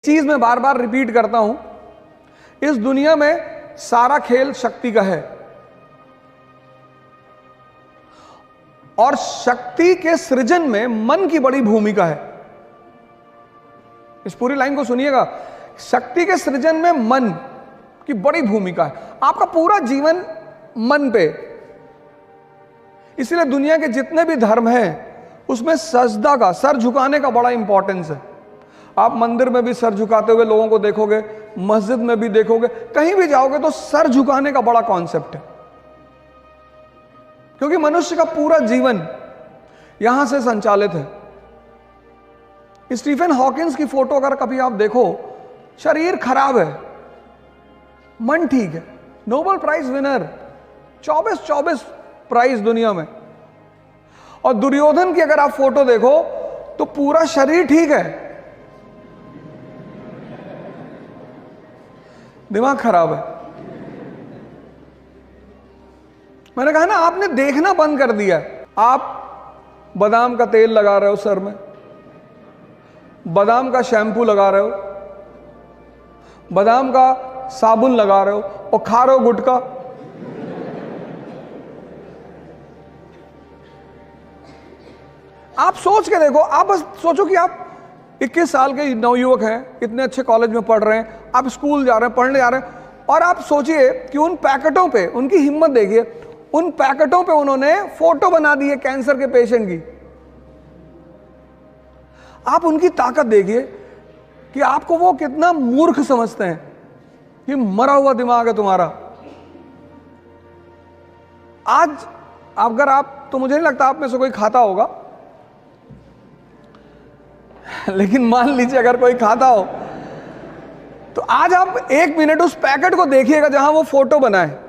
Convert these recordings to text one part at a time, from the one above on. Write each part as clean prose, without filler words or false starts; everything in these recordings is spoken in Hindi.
चीज मैं बार बार रिपीट करता हूं, इस दुनिया में सारा खेल शक्ति का है और शक्ति के सृजन में मन की बड़ी भूमिका है। इस पूरी लाइन को सुनिएगा, शक्ति के सृजन में मन की बड़ी भूमिका है। आपका पूरा जीवन मन पे, इसलिए दुनिया के जितने भी धर्म हैं उसमें सजदा का, सर झुकाने का बड़ा इंपॉर्टेंस है। आप मंदिर में भी सर झुकाते हुए लोगों को देखोगे, मस्जिद में भी देखोगे, कहीं भी जाओगे तो सर झुकाने का बड़ा कॉन्सेप्ट है, क्योंकि मनुष्य का पूरा जीवन यहां से संचालित है। स्टीफन हॉकिंस की फोटो अगर कभी आप देखो, शरीर खराब है, मन ठीक है, नोबेल प्राइज विनर, 24 प्राइज दुनिया में। और दुर्योधन की अगर आप फोटो देखो तो पूरा शरीर ठीक है, दिमाग खराब है। मैंने कहा ना, आपने देखना बंद कर दिया है। आप बादाम का तेल लगा रहे हो सर में, बादाम का शैम्पू लगा रहे हो, बादाम का साबुन लगा रहे हो और खा रहे हो गुटखा। आप सोच के देखो, आप बस सोचो कि आप 21 साल के नवयुवक हैं, इतने अच्छे कॉलेज में पढ़ रहे हैं, आप स्कूल जा रहे हैं, पढ़ने जा रहे हैं, और आप सोचिए कि उन पैकेटों पे, उनकी हिम्मत देखिए, उन पैकेटों पे उन्होंने फोटो बना दी है कैंसर के पेशेंट की। आप उनकी ताकत देखिए कि आपको वो कितना मूर्ख समझते हैं कि मरा हुआ दिमाग है तुम्हारा। आज अगर आप, तो मुझे नहीं लगता आप में से कोई खाता होगा, लेकिन मान लीजिए अगर कोई खाता हो तो आज आप 1 मिनट उस पैकेट को देखिएगा जहां वो फोटो बना है।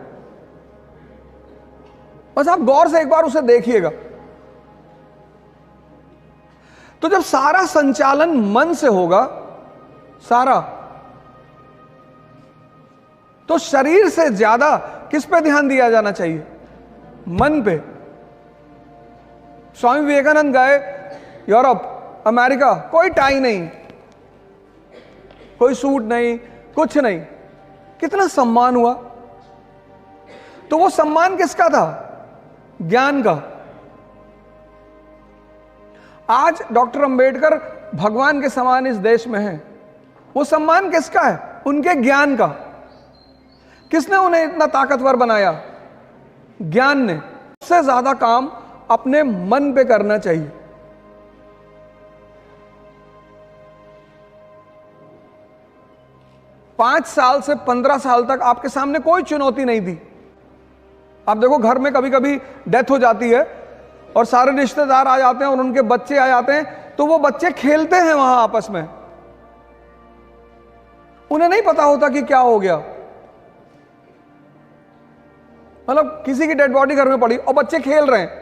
बस आप गौर से एक बार उसे देखिएगा। तो जब सारा संचालन मन से होगा, सारा, तो शरीर से ज्यादा किस पे ध्यान दिया जाना चाहिए? मन पे। स्वामी विवेकानंद गए यूरोप, अमेरिका, कोई टाई नहीं, कोई सूट नहीं, कुछ नहीं, कितना सम्मान हुआ। तो वो सम्मान किसका था? ज्ञान का। आज डॉक्टर अंबेडकर भगवान के समान इस देश में हैं, वो सम्मान किसका है? उनके ज्ञान का। किसने उन्हें इतना ताकतवर बनाया? ज्ञान ने। सबसे ज्यादा काम अपने मन पे करना चाहिए। 5 साल से 15 साल तक आपके सामने कोई चुनौती नहीं थी। आप देखो, घर में कभी कभी डेथ हो जाती है और सारे रिश्तेदार आ जाते हैं और उनके बच्चे आ जाते हैं, तो वो बच्चे खेलते हैं वहां आपस में, उन्हें नहीं पता होता कि क्या हो गया। मतलब किसी की डेड बॉडी घर में पड़ी और बच्चे खेल रहे हैं।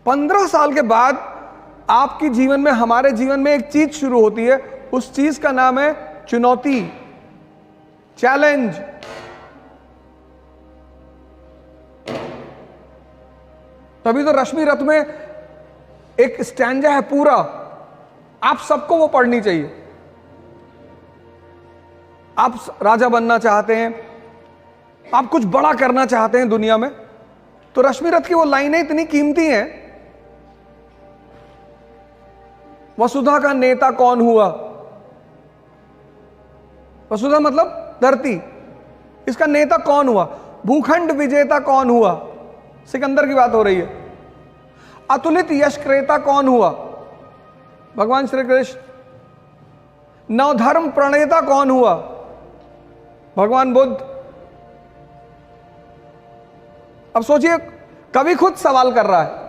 15 साल के बाद आपके जीवन में, हमारे जीवन में एक चीज शुरू होती है, उस चीज का नाम है चुनौती, चैलेंज। तभी तो रश्मि रथ में एक स्टैंजा है पूरा, आप सबको वो पढ़नी चाहिए। आप राजा बनना चाहते हैं, आप कुछ बड़ा करना चाहते हैं दुनिया में, तो रश्मि रथ की वो लाइनें इतनी कीमती हैं। वसुधा का नेता कौन हुआ? वसुधा मतलब धरती, इसका नेता कौन हुआ? भूखंड विजेता कौन हुआ? सिकंदर की बात हो रही है। अतुलित यश क्रेता कौन हुआ? भगवान श्री कृष्ण। नवधर्म प्रणेता कौन हुआ? भगवान बुद्ध। अब सोचिए, कवि खुद सवाल कर रहा है,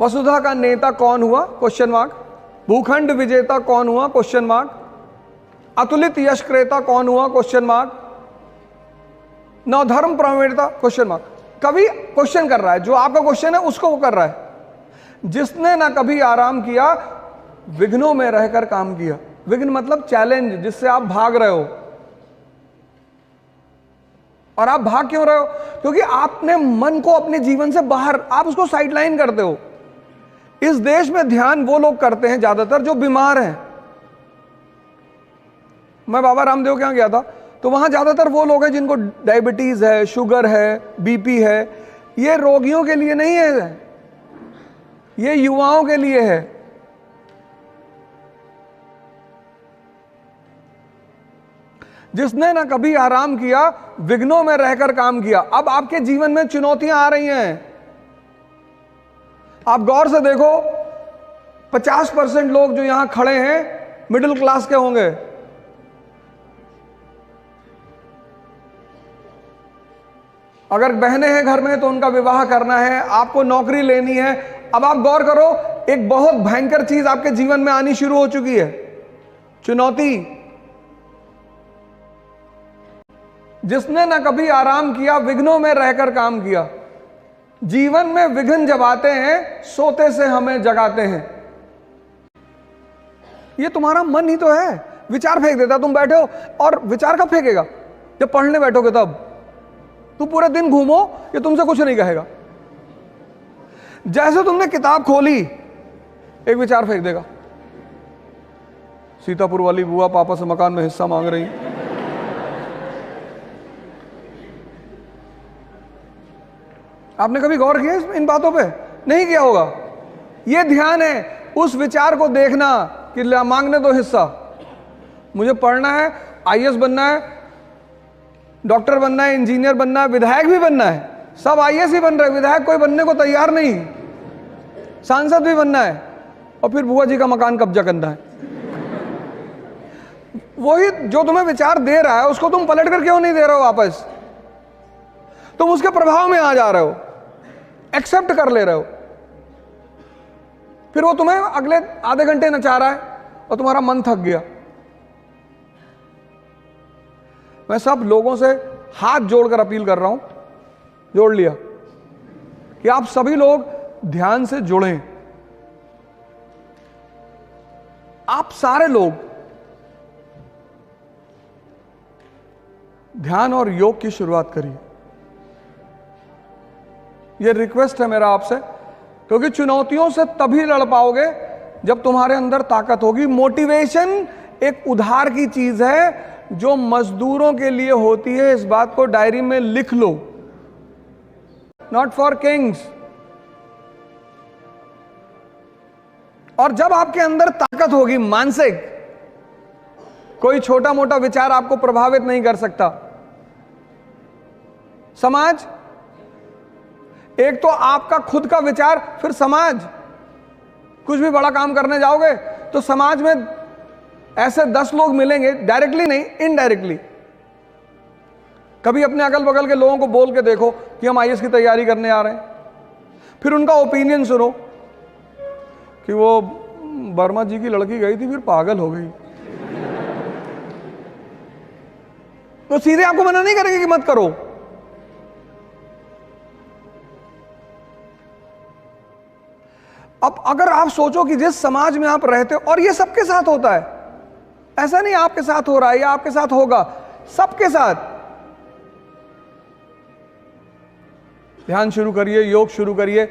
वसुधा का नेता कौन हुआ? Question mark. भूखंड विजेता कौन हुआ? Question mark. अतुलित यश क्रेता कौन हुआ? Question mark. नवधर्म प्रणेता? Question mark. कवि क्वेश्चन कर रहा है, जो आपका क्वेश्चन है उसको वो कर रहा है। जिसने ना कभी आराम किया, विघ्नों में रहकर काम किया। विघ्न मतलब चैलेंज, जिससे आप भाग रहे हो। और आप भाग क्यों रहे हो? क्योंकि आपने मन को अपने जीवन से बाहर, आप उसको साइडलाइन करते हो। इस देश में ध्यान वो लोग करते हैं ज्यादातर जो बीमार हैं। मैं बाबा रामदेव के यहां गया था, तो वहां ज्यादातर वो लोग हैं जिनको डायबिटीज है, शुगर है, बीपी है। ये रोगियों के लिए नहीं है, ये युवाओं के लिए है। जिसने ना कभी आराम किया, विघ्नों में रहकर काम किया। अब आपके जीवन में चुनौतियां आ रही हैं, आप गौर से देखो। 50% लोग जो यहां खड़े हैं मिडिल क्लास के होंगे। अगर बहनें हैं घर में तो उनका विवाह करना है, आपको नौकरी लेनी है। अब आप गौर करो, एक बहुत भयंकर चीज आपके जीवन में आनी शुरू हो चुकी है, चुनौती। जिसने ना कभी आराम किया, विघ्नों में रहकर काम किया। जीवन में विघ्न जब आते हैं, सोते से हमें जगाते हैं। ये तुम्हारा मन ही तो है, विचार फेंक देता। तुम बैठे हो और विचार कब फेंकेगा? जब पढ़ने बैठोगे तब। तुम पूरे दिन घूमो, ये तुमसे कुछ नहीं कहेगा। जैसे तुमने किताब खोली, एक विचार फेंक देगा। सीतापुर वाली बुआ पापा से मकान में हिस्सा मांग रही। आपने कभी गौर किया इन बातों पे? नहीं किया होगा। यह ध्यान है उस विचार को देखना कि मांगने दो हिस्सा। मुझे पढ़ना है, आईएएस बनना है, डॉक्टर बनना है, इंजीनियर बनना है, विधायक भी बनना है। सब आईएएस ही बन रहे, विधायक कोई बनने को तैयार नहीं, सांसद भी बनना है, और फिर बुआ जी का मकान कब्जा करना है। वही जो तुम्हें विचार दे रहा है, उसको तुम पलट कर क्यों नहीं दे रहे हो वापस? तुम उसके प्रभाव में आ जा रहे हो, एक्सेप्ट कर ले रहे हो। फिर वो तुम्हें अगले आधे घंटे नचा रहा है और तुम्हारा मन थक गया। मैं सब लोगों से हाथ जोड़कर अपील कर रहा हूं, जोड़ लिया, कि आप सभी लोग ध्यान से जुड़ें। आप सारे लोग ध्यान और योग की शुरुआत करिए। यह रिक्वेस्ट है मेरा आपसे, क्योंकि चुनौतियों से तभी लड़ पाओगे जब तुम्हारे अंदर ताकत होगी। मोटिवेशन एक उधार की चीज है जो मजदूरों के लिए होती है। इस बात को डायरी में लिख लो। Not for Kings. और जब आपके अंदर ताकत होगी मानसिक, कोई छोटा मोटा विचार आपको प्रभावित नहीं कर सकता। समाज, एक तो आपका खुद का विचार, फिर समाज। कुछ भी बड़ा काम करने जाओगे तो समाज में ऐसे 10 लोग मिलेंगे, डायरेक्टली नहीं, इनडायरेक्टली। कभी अपने अगल बगल के लोगों को बोल के देखो कि हम आईएएस की तैयारी करने आ रहे हैं, फिर उनका ओपिनियन सुनो कि वो वर्मा जी की लड़की गई थी, फिर पागल हो गई। तो सीधे आपको मना नहीं करेंगे कि मत करो। अब अगर आप सोचो कि जिस समाज में आप रहते हो, और ये सबके साथ होता है, ऐसा नहीं आपके साथ हो रहा है या आपके साथ होगा, सबके साथ। ध्यान शुरू करिए, योग शुरू करिए।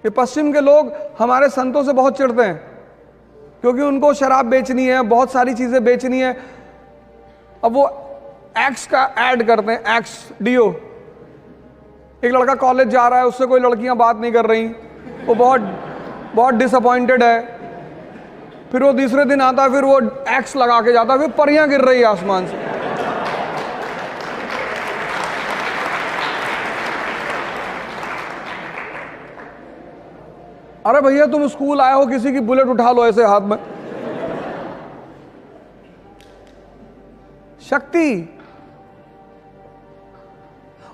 ये पश्चिम के लोग हमारे संतों से बहुत चिढ़ते हैं, क्योंकि उनको शराब बेचनी है, बहुत सारी चीजें बेचनी है। अब वो एक्स का ऐड करते हैं, एक्स डीओ। एक लड़का कॉलेज जा रहा है, उससे कोई लड़कियां बात नहीं कर रही, वो बहुत डिसअपॉइंटेड है। फिर वो तीसरे दिन आता है, फिर वो एक्स लगा के जाता है, फिर परियां गिर रही है आसमान से। अरे भैया, तुम स्कूल आए हो, किसी की बुलेट उठा लो ऐसे हाथ में। शक्ति,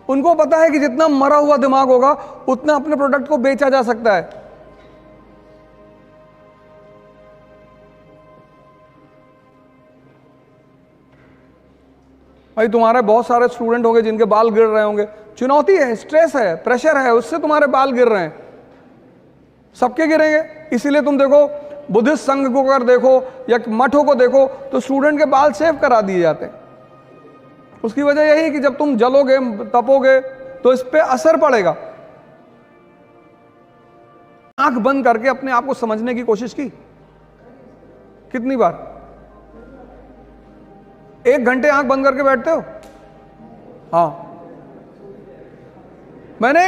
उनको पता है कि जितना मरा हुआ दिमाग होगा उतना अपने प्रोडक्ट को बेचा जा सकता है। भाई, तुम्हारे बहुत सारे स्टूडेंट होंगे जिनके बाल गिर रहे होंगे। चुनौती है, स्ट्रेस है, प्रेशर है, उससे तुम्हारे बाल गिर रहे हैं। सबके गिरेंगे। इसीलिए तुम देखो, बुद्धिस्ट संघ को अगर देखो या मठों को देखो, तो स्टूडेंट के बाल शेव करा दिए जाते हैं। उसकी वजह यही कि जब तुम जलोगे, तपोगे, तो इस पे असर पड़ेगा। आंख बंद करके अपने आप को समझने की कोशिश की? कितनी बार? 1 घंटे आंख बंद करके बैठते हो? हाँ, मैंने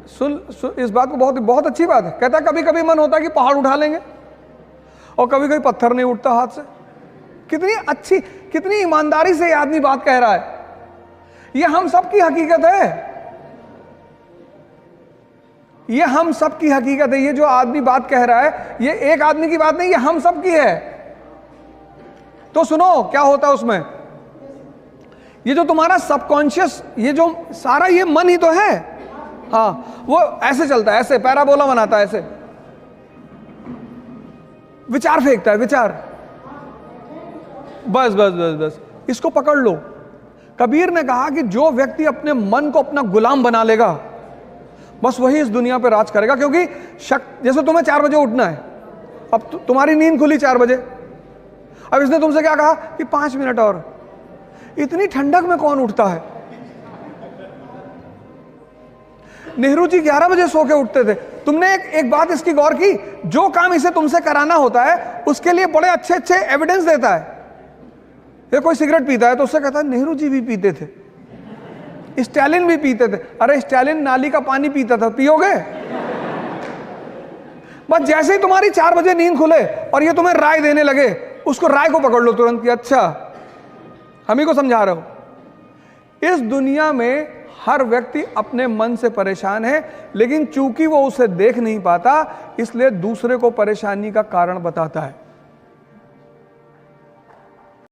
सुन इस बात को, बहुत अच्छी बात है। कहता कभी कभी मन होता है कि पहाड़ उठा लेंगे, और कभी कभी पत्थर नहीं उठता हाथ से। कितनी अच्छी, कितनी ईमानदारी से ये आदमी बात कह रहा है। ये हम सब की हकीकत है, ये हम सब की हकीकत है। ये जो आदमी बात कह रहा है, ये एक आदमी की बात नहीं, ये हम सब की है। तो सुनो क्या होता है उसमें। ये जो तुम्हारा सबकॉन्शियस, ये जो सारा ये मन ही तो है। हाँ, वो ऐसे चलता है, ऐसे पैराबोला बनाता है, ऐसे विचार फेंकता है, विचार। बस बस बस बस, इसको पकड़ लो। कबीर ने कहा कि जो व्यक्ति अपने मन को अपना गुलाम बना लेगा, बस वही इस दुनिया पे राज करेगा। क्योंकि जैसे तुम्हें 4 बजे उठना है, अब तुम्हारी नींद खुली 4 बजे, अब इसने तुमसे क्या कहा कि 5 मिनट और। इतनी ठंडक में कौन उठता है? नेहरू जी 11 बजे सो के उठते थे। तुमने एक बात इसकी गौर की, जो काम इसे तुमसे कराना होता है उसके लिए बड़े अच्छे अच्छे एविडेंस देता है। ये कोई सिगरेट पीता है तो उससे कहता है नेहरू जी भी पीते थे, स्टालिन भी पीते थे। अरे स्टालिन नाली का पानी पीता था, पियोगे? बस जैसे ही तुम्हारी 4 बजे नींद खुले और ये तुम्हें राय देने लगे, उसको राय को पकड़ लो तुरंत कि अच्छा हम ही को समझा रहे हो। इस दुनिया में हर व्यक्ति अपने मन से परेशान है, लेकिन चूंकि वो उसे देख नहीं पाता, इसलिए दूसरे को परेशानी का कारण बताता है।